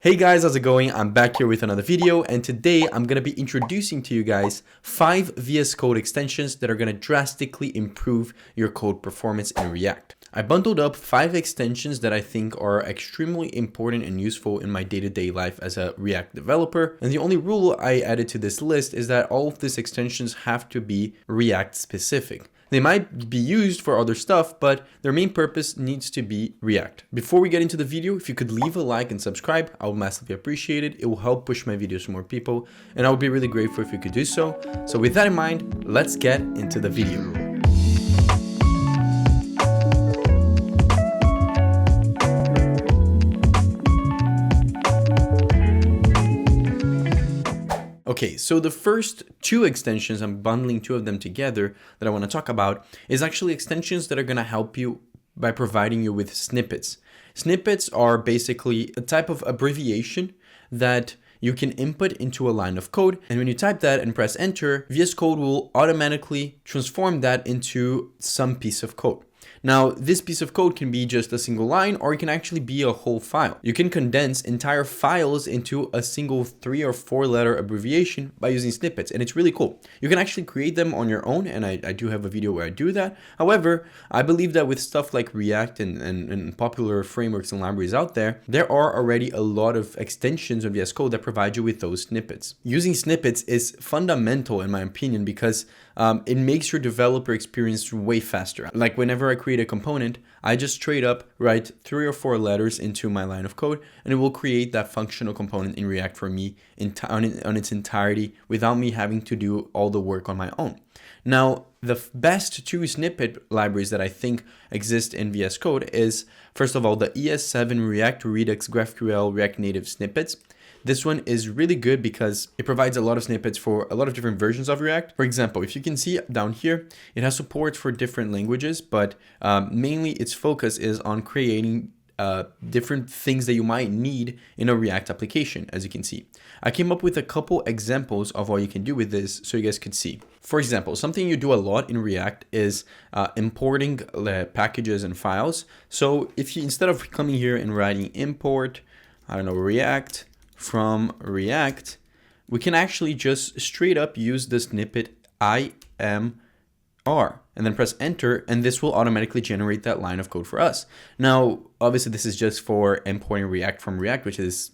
Hey guys, how's it going? I'm back here with another video, and today I'm going to be introducing to you guys 5 VS Code extensions that are going to drastically improve your code performance in React. I bundled up 5 extensions that I think are extremely important and useful in my day-to-day life as a React developer. And the only rule I added to this list is that all of these extensions have to be React specific. They might be used for other stuff, but their main purpose needs to be React. Before we get into the video, if you could leave a like and subscribe, I would massively appreciate it. It will help push my videos to more people, and I would be really grateful if you could do so. So with that in mind, let's get into the video. Okay, so the first 2 extensions, I'm bundling 2 of them together that I want to talk about, is actually extensions that are going to help you by providing you with snippets. Snippets are basically a type of abbreviation that you can input into a line of code, and when you type that and press enter, VS Code will automatically transform that into some piece of code. Now, this piece of code can be just a single line, or it can actually be a whole file. You can condense entire files into a single 3 or 4 letter abbreviation by using snippets, and it's really cool. You can actually create them on your own, and I do have a video where I do that. However, I believe that with stuff like React and popular frameworks and libraries out there, there are already a lot of extensions of VS Code that provide you with those snippets. Using snippets is fundamental in my opinion because it makes your developer experience way faster. Like whenever I create a component, I just straight up write 3 or 4 letters into my line of code, and it will create that functional component in React for me on its entirety without me having to do all the work on my own. Now, the best 2 snippet libraries that I think exist in VS Code is, first of all, the ES7 React Redux GraphQL React Native snippets. This one is really good because it provides a lot of snippets for a lot of different versions of React. For example, if you can see down here, it has support for different languages, but mainly its focus is on creating different things that you might need in a React application, as you can see. I came up with a couple examples of what you can do with this so you guys could see. For example, something you do a lot in React is importing packages and files. So if you, instead of coming here and writing import, React from React, we can actually just straight up use the snippet imr and then press enter, and this will automatically generate that line of code for us. Now, obviously this is just for importing React from React, which is,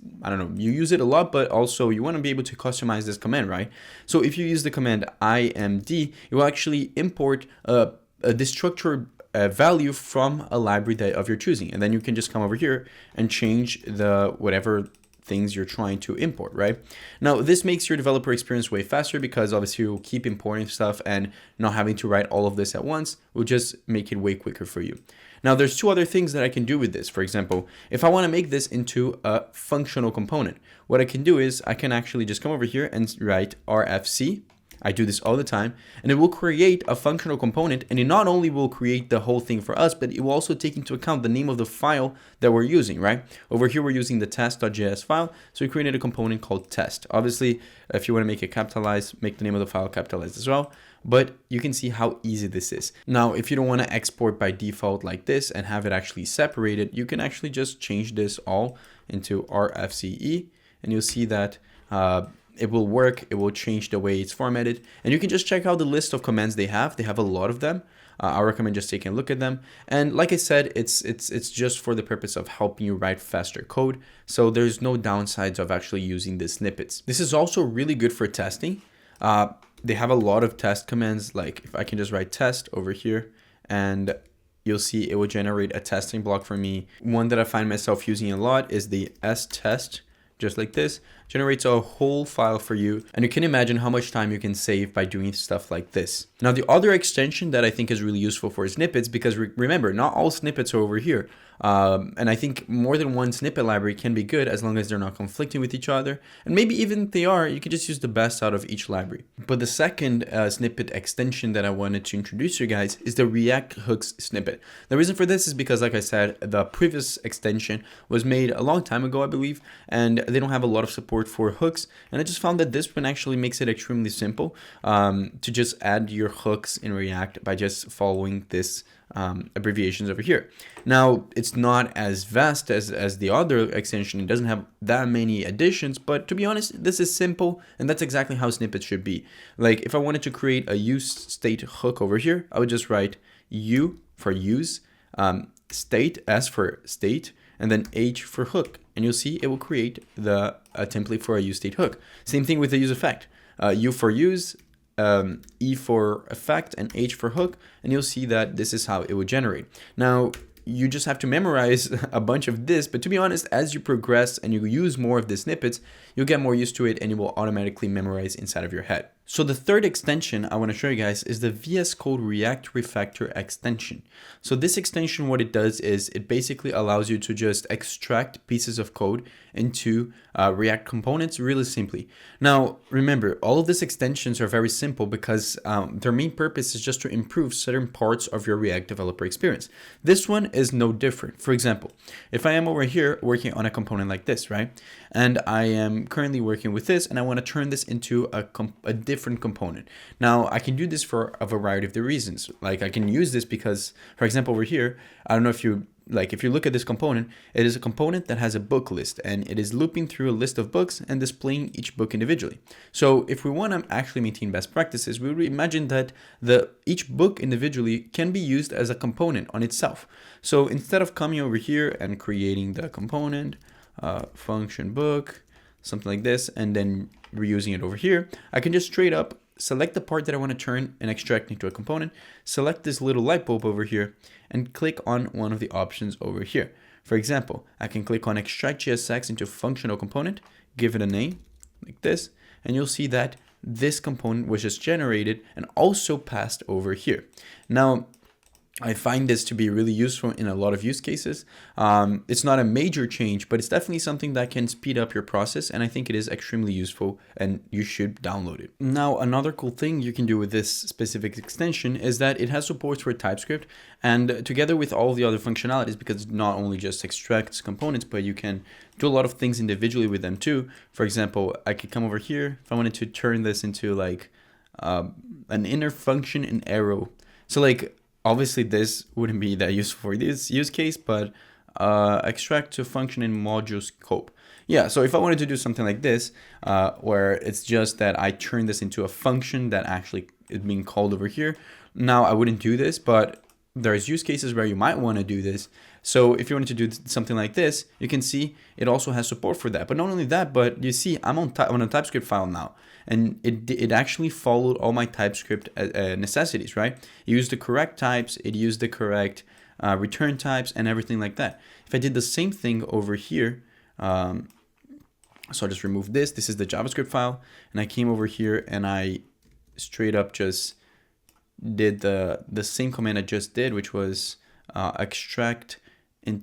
you use it a lot, but also you want to be able to customize this command, right? So if you use the command imd, it will actually import a destructured value from a library of your choosing, and then you can just come over here and change the whatever things you're trying to import, right? Now, this makes your developer experience way faster because obviously you'll keep importing stuff, and not having to write all of this at once will just make it way quicker for you. Now, there's 2 other things that I can do with this. For example, if I want to make this into a functional component, what I can do is I can actually just come over here and write RFC. I do this all the time, and it will create a functional component, and it not only will create the whole thing for us, but it will also take into account the name of the file that we're using, right? Over here, we're using the test.js file, so we created a component called test. Obviously, if you want to make it capitalized, make the name of the file capitalized as well, but you can see how easy this is. Now, if you don't want to export by default like this and have it actually separated, you can actually just change this all into RFCE, and you'll see that it will work. It will change the way it's formatted, and you can just check out the list of commands they have. They have a lot of them. I recommend just taking a look at them. And like I said, it's just for the purpose of helping you write faster code. So there's no downsides of actually using the snippets. This is also really good for testing. They have a lot of test commands. Like if I can just write test over here, and you'll see it will generate a testing block for me. One that I find myself using a lot is the stest. Just like this, generates a whole file for you, and you can imagine how much time you can save by doing stuff like this. Now, the other extension that I think is really useful for snippets, because remember, not all snippets are over here, and I think more than one snippet library can be good as long as they're not conflicting with each other, and maybe even if they are, you can just use the best out of each library. But the second snippet extension that I wanted to introduce you guys is the React hooks snippet. The reason for this is because, like I said, the previous extension was made a long time ago, I believe, and they don't have a lot of support for hooks, and I just found that this one actually makes it extremely simple to just add your hooks in React by just following this abbreviations over here. Now, it's not as vast as the other extension. It doesn't have that many additions, but to be honest, this is simple, and that's exactly how snippets should be. Like if I wanted to create a use state hook over here, I would just write U for use, state, S for state, and then H for hook. And you'll see it will create a template for a use state hook. Same thing with the use effect. U for use, E for effect, and H for hook, and you'll see that this is how it would generate. Now, you just have to memorize a bunch of this, but to be honest, as you progress and you use more of the snippets, you'll get more used to it and it will automatically memorize inside of your head. So the third extension I want to show you guys is the VsCode React Refactor extension. So this extension, what it does is it basically allows you to just extract pieces of code into React components really simply. Now, remember, all of these extensions are very simple because their main purpose is just to improve certain parts of your React developer experience. This one is no different. For example, if I am over here working on a component like this, right? And I am currently working with this and I want to turn this into a different component. Now, I can do this for a variety of the reasons. Like I can use this because, for example, over here, I don't know if you if you look at this component, it is a component that has a book list and it is looping through a list of books and displaying each book individually. So if we want to actually maintain best practices, we would imagine that each book individually can be used as a component on itself. So instead of coming over here and creating the component, function book, something like this, and then reusing it over here, I can just straight up select the part that I want to turn and extract into a component, select this little light bulb over here, and click on one of the options over here. For example, I can click on extract JSX into functional component, give it a name like this, and you'll see that this component was just generated and also passed over here. Now, I find this to be really useful in a lot of use cases. It's not a major change, but it's definitely something that can speed up your process, and I think it is extremely useful and you should download it. Now, another cool thing you can do with this specific extension is that it has support for TypeScript, and together with all the other functionalities, because it not only just extracts components, but you can do a lot of things individually with them too. For example, I could come over here if I wanted to turn this into like an inner function in arrow. So like, obviously, this wouldn't be that useful for this use case, but extract to function in module scope. Yeah, so if I wanted to do something like this, where it's just that I turn this into a function that actually is being called over here, now I wouldn't do this, but there's use cases where you might want to do this. So if you wanted to do something like this, you can see it also has support for that. But not only that, but you see I'm on a TypeScript file now. And it actually followed all my TypeScript necessities, right? It used the correct types, it used the correct return types and everything like that. If I did the same thing over here, so I'll just remove this. This is the JavaScript file. And I came over here and I straight up just did the same command I just did, which was extract in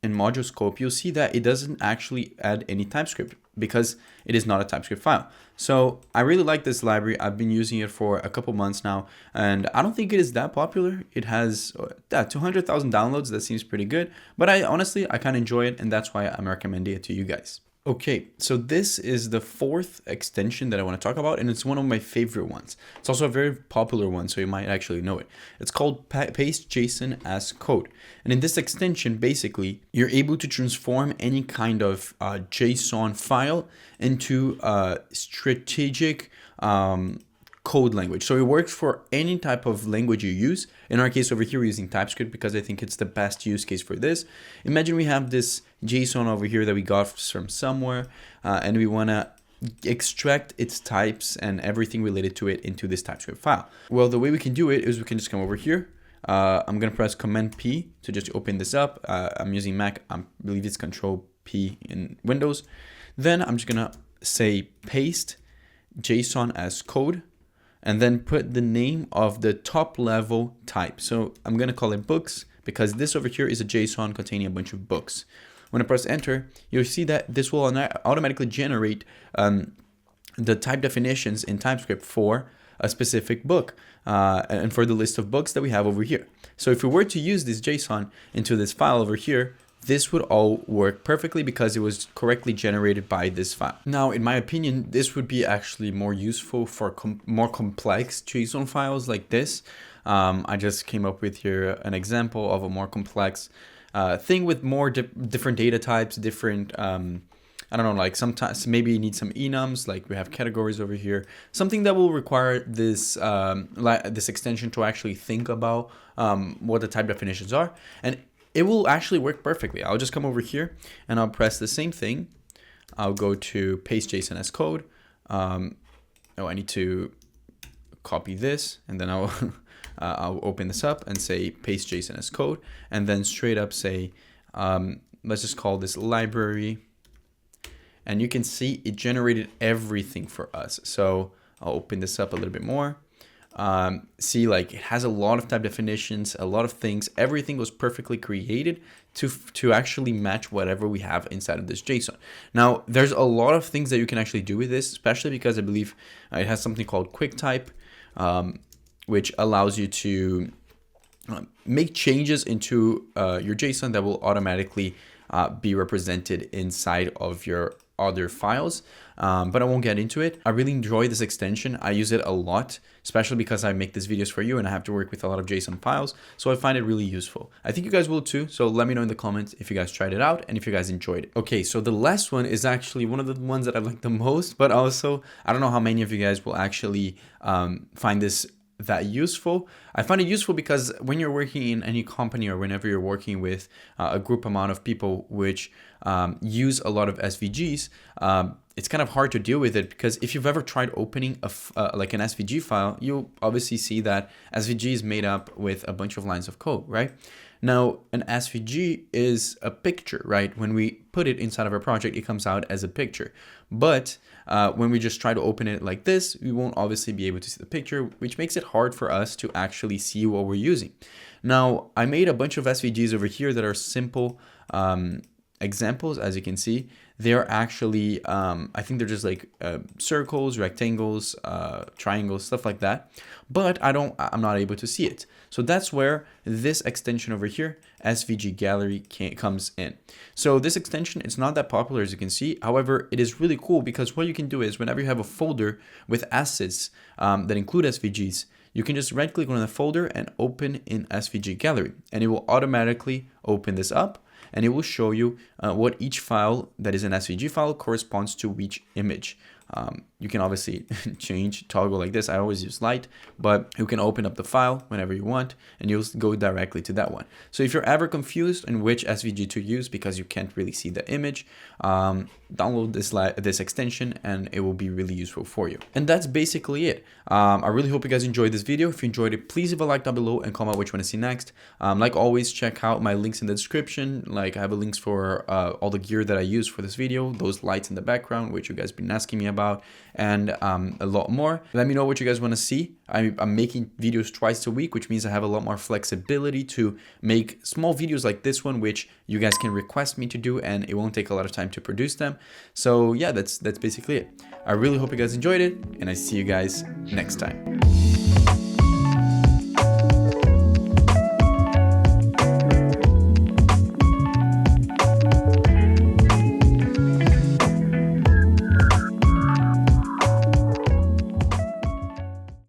module scope. You'll see that it doesn't actually add any TypeScript because it is not a TypeScript file. So I really like this library. I've been using it for a couple months now, and I don't think it is that popular. It has 200,000 downloads. That seems pretty good, but I honestly kind of enjoy it, and that's why I'm recommending it to you guys. Okay, so this is the fourth extension that I want to talk about, and it's one of my favorite ones. It's also a very popular one, so you might actually know it. It's called Paste JSON as Code. And in this extension, basically, you're able to transform any kind of JSON file into a strategic code language. So it works for any type of language you use. In our case over here, we're using TypeScript because I think it's the best use case for this. Imagine we have this JSON over here that we got from somewhere, and we want to extract its types and everything related to it into this TypeScript file. Well, the way we can do it is we can just come over here. I'm going to press Command P to just open this up. I'm using Mac. I believe it's Control P in Windows. Then I'm just going to say paste JSON as code, and then put the name of the top level type. So I'm going to call it books because this over here is a JSON containing a bunch of books. When I press enter, you'll see that this will automatically generate the type definitions in TypeScript for a specific book and for the list of books that we have over here. So if we were to use this JSON into this file over here, this would all work perfectly because it was correctly generated by this file. Now, in my opinion, this would be actually more useful for more complex JSON files like this. I just came up with here an example of a more complex thing with more different data types, different, I don't know, like sometimes maybe you need some enums, like we have categories over here, something that will require this this extension to actually think about what the type definitions are, and it will actually work perfectly. I'll just come over here and I'll press the same thing. I'll go to paste JSON as code. I need to copy this, and then I'll I'll open this up and say paste JSON as code, and then straight up say let's just call this library. And you can see it generated everything for us. So I'll open this up a little bit more. See, like it has a lot of type definitions, a lot of things. Everything was perfectly created to actually match whatever we have inside of this JSON. Now, there's a lot of things that you can actually do with this, especially because I believe it has something called QuickType, which allows you to make changes into your JSON that will automatically be represented inside of your other files, but I won't get into it. I really enjoy this extension. I use it a lot, especially because I make these videos for you and I have to work with a lot of JSON files, so I find it really useful. I think you guys will too, so let me know in the comments if you guys tried it out and if you guys enjoyed it. Okay, so the last one is actually one of the ones that I like the most, but also I don't know how many of you guys will actually find this that useful. I find it useful because when you're working in any company or whenever you're working with a group amount of people which use a lot of SVGs, it's kind of hard to deal with it, because if you've ever tried opening like an SVG file, you'll obviously see that SVG is made up with a bunch of lines of code, right? Now, an SVG is a picture, right? When we put it inside of our project, it comes out as a picture. But when we just try to open it like this, we won't obviously be able to see the picture, which makes it hard for us to actually see what we're using. Now, I made a bunch of SVGs over here that are simple examples. As you can see, they're actually, I think they're just like circles, rectangles, triangles, stuff like that. But I'm not able to see it. So that's where this extension over here, SVG Gallery, comes in. So this extension, it's not that popular, as you can see. However, it is really cool because what you can do is whenever you have a folder with assets that include SVGs, you can just right click on the folder and open in SVG Gallery, and it will automatically open this up. And it will show you what each file that is an SVG file corresponds to each image. You can obviously toggle like this. I always use light, but you can open up the file whenever you want and you'll go directly to that one. So if you're ever confused in which SVG to use because you can't really see the image, download this extension and it will be really useful for you. And that's basically it. I really hope you guys enjoyed this video. If you enjoyed it, please leave a like down below and comment which one to see next. Like always, check out my links in the description. Like I have links for all the gear that I use for this video, those lights in the background, which you guys been asking me about, and a lot more. Let me know what you guys want to see. I'm making videos twice a week, which means I have a lot more flexibility to make small videos like this one, which you guys can request me to do, and it won't take a lot of time to produce them. So yeah, that's basically it. I really hope you guys enjoyed it, and I see you guys next time.